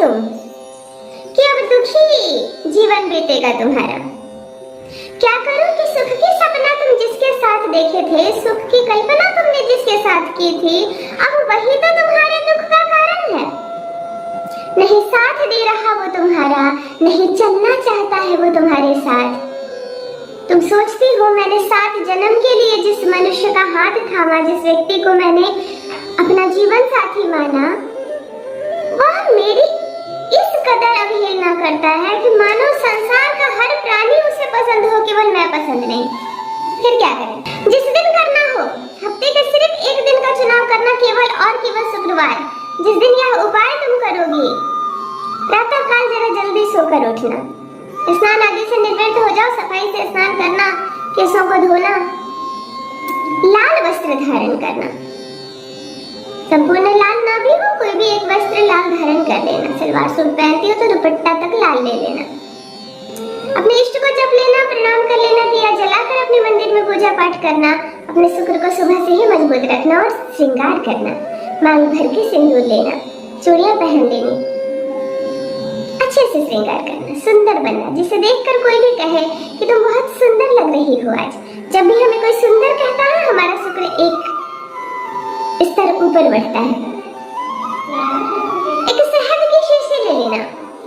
तुम कि अब दुखी जीवन बीतेगा तुम्हारा? क्या करो कि सुख की सपना तुम जिसके साथ देखे थे, सुख की कल्पना तुमने जिसके साथ की थी, अब वही तो तुम्हारे दुख का कारण है। नहीं साथ दे रहा वो तुम्हारा, नहीं चलना चाहता है वो तुम्हारे साथ। तुम सोचती हो मैंने 7 जन्म के लिए जिस मनुष्य का हाथ थामा, जिस व्यक्ति को मैंने अपना जीवन साथी माना, वह मेरी इस कदर अवहेलना करता है कि मानो संसार का हर प्राणी उसे पसंद हो, केवल मैं पसंद नहीं। फिर क्या करें? जिस दिन करना हो, हफ्ते के सिर्फ एक दिन का चुनाव करना, केवल और केवल शुक्रवार, जिस दिन यह उपाय तुम करोगी। प्रातः काल जरा जल्दी सोकर उठना, स्नान आदि से निवृत्त हो जाओ, सफाई से स्नान करना, केशों को धोना, लाल वस्त्र धारण करना। संपूर्ण लाल ना भी हो, कोई भी एक वस्त्र लाल धारण कर लेना। सलवार सूट पहनती हो तो दुपट्टा तक लाल ले लेना। अपने इष्ट को जप लेना, प्रणाम कर लेना, दिया जलाकर अपने मंदिर में पूजा पाठ करना। अपने शुक्र को सुबह से ही मजबूत रखना और श्रृंगार करना। मांग भर के सिंदूर लेना, चूड़ियां पहन लेनी, अच्छे से श्रृंगार करना, सुंदर बनना, जिसे देखकर कोई भी कहे कि तुम बहुत सुंदर लग रही हो आज। जब भी हमें कोई सुंदर कहता है, हमारा शुक्र एक स्तर ऊपर बढ़ता है। एक शहद की शीशी ले लेना,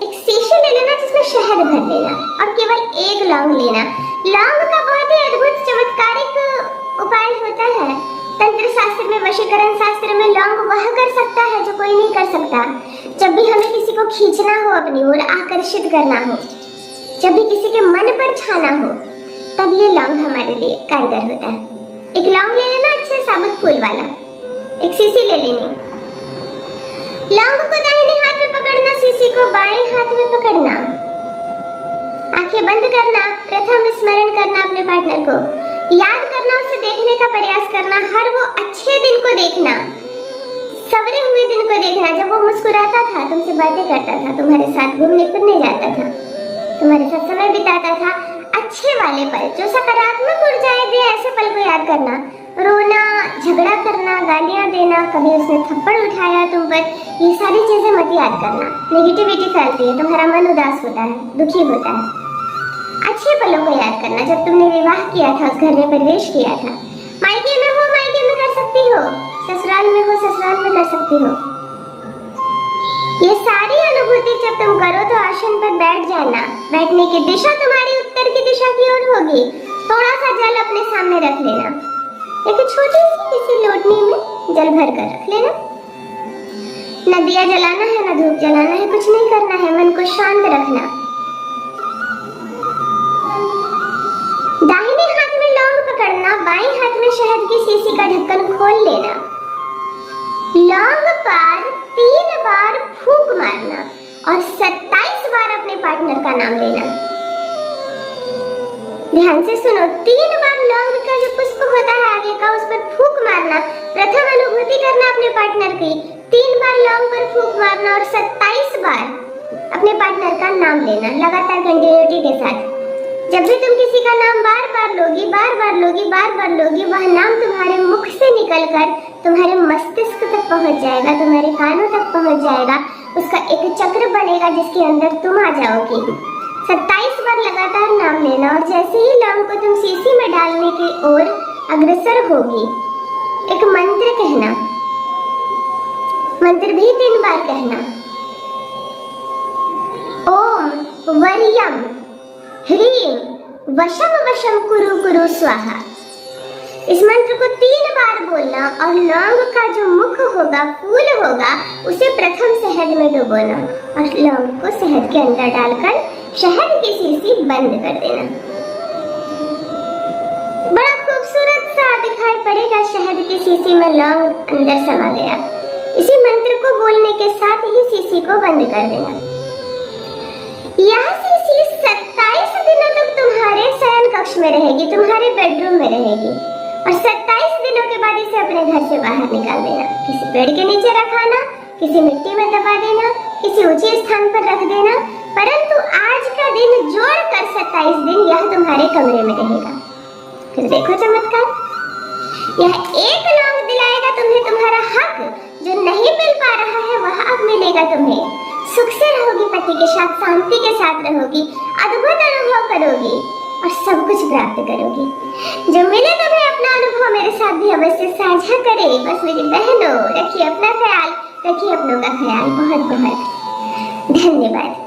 एक शीशी ले लेना जिसमें शहद भर लेना और केवल एक लौंग लेना। लौंग का बहुत ही अद्भुत चमत्कारिक उपाय होता है। तंत्र शास्त्र में, वशीकरण शास्त्र में लौंग वह कर सकता है जो कोई नहीं कर सकता। जब भी हमें किसी को खींचना हो, अपनी ओर आकर्षित करना हो, जब भी किसी के मन पर छाना हो, तब ये लौंग हमारे लिए कारगर होता है। एक लौंग ले लेना, अच्छे साबुत फूल वाला, एक शीशी ले लेनी। लौंग को दाहिने हाथ में पकड़ना, शीशी को बाएं हाथ में पकड़ना, आंखें बंद करना, प्रथम स्मरण करना अपने पार्टनर को, याद करना, उसे देखने का प्रयास करना, हर वो अच्छे दिन को देखना, सवरे हुए दिन को देखना, जब वो मुस्कुराता था, तुमसे बातें करता था, तुम्हारे साथ घूमने फिरने जाता था, तुम्हारे साथ समय बिताता था। अच्छे वाले पल जो सकारात्मक ऊर्जाएं दे, ऐसे पल को याद करना। रोना, झगड़ा करना, गालियां देना, कभी उसने थप्पड़ उठाया तुम पर, ये सारी चीजें मत याद करना। नेगेटिविटी फैलती है, तुम्हारा मन उदास होता है, दुखी होता है। अच्छे पलों को याद करना, जब तुमने विवाह किया था, उस घर में प्रवेश किया था। मायके में हो, मायके में कर सकती हो, ससुराल में हो, ससुराल में कर सकती हो। ये सारी अनुभूति जब तुम करो तो आसन पर बैठ जाना। बैठने की दिशा तुम्हारी उत्तर की दिशा की ओर होगी। थोड़ा सा जल अपने सामने रख लेना, एक छोटी सी किसी लोटनी में जल भर कर रख लेना। न दिया जलाना है, न धूप जलाना है, कुछ नहीं करना है, मन को शांत रखना। दाहिने हाथ में लौंग पकड़ना, बाएं हाथ में शहद की शीशी का ढक्कन खोल लेना। लौंग पर 3 बार फूंक मारना और 27 बार अपने पार्टनर का नाम लेना। ध्यान से सुनो, 3 बार लौंग का जो पुष्प होता है आगे का, उस पर फूंक मारना। प्रथम अनुभूति करना अपने पार्टनर की, 3 बार लौंग पर फूंक मारना और 27 बार अपने पार्टनर का नाम लेना, लगातार कंटिन्यूटी के साथ। जब भी तुम किसी का नाम बार बार लोगी, बार बार लोगी, बार बार लोगी, वह नाम तुम्हारे मुख से निकलकर तुम्हारे मस्तिष्क तक पहुंच जाएगा, तुम्हारे कानों तक पहुंच जाएगा। उसका एक चक्र बनेगा जिसके अंदर तुम आ जाओगी। 27 बार लगातार नाम लेना और जैसे ही लौंग को तुम शीशी में डालने की ओर अग्रसर होगी, एक मंत्र कहना। मंत्र भी 3 बार कहना। ओम वर्यम ह्रीम वशम वशम कुरु कुरु स्वाहा। इस मंत्र को 3 बार बोलना और लौंग का जो मुख होगा, फूल होगा, उसे प्रथम शहद में डुबोना और लौंग को शहद के अंदर डालकर शहद की शीशी बंद कर देना। बड़ा खूबसूरत सा दिखाई पड़ेगा, शहद की शीशी में लौंग अंदर समा गया। इसी मंत्र को बोलने के साथ ही शीशी को बंद कर देना। यह शीशी 27 दिनों तक तुम्हारे शयन कक्ष में रहेगी, तुम्हारे बेडरूम में रहेगी और 27 दिनों के बाद इसे अपने घर से बाहर निकाल देना। किसी पेड़ के नीचे रखाना, किसी मिट्टी में दबा देना, किसी ऊंचे स्थान पर रख देना, परंतु आज का दिन जोड़कर 27 दिन यह तुम्हारे कमरे में रहेगा। फिर देखो चमत्कार, यह एक लौंग दिलाएगा तुम्हें तुम्हारा हक, जो नहीं मिल पा रहा है वह अब मिलेगा तुम्हें। सुख से पति के साथ शांति के साथ रहोगी, अद्भुत अनुभव करोगी और सब कुछ प्राप्त करोगी। जो मिले तुम्हें अपना अनुभव मेरे साथ भी अवश्य साझा करे। बस मेरी बहनों, रखिए अपना ख्याल, रखिए अपनों का ख्याल। बहुत बहुत धन्यवाद।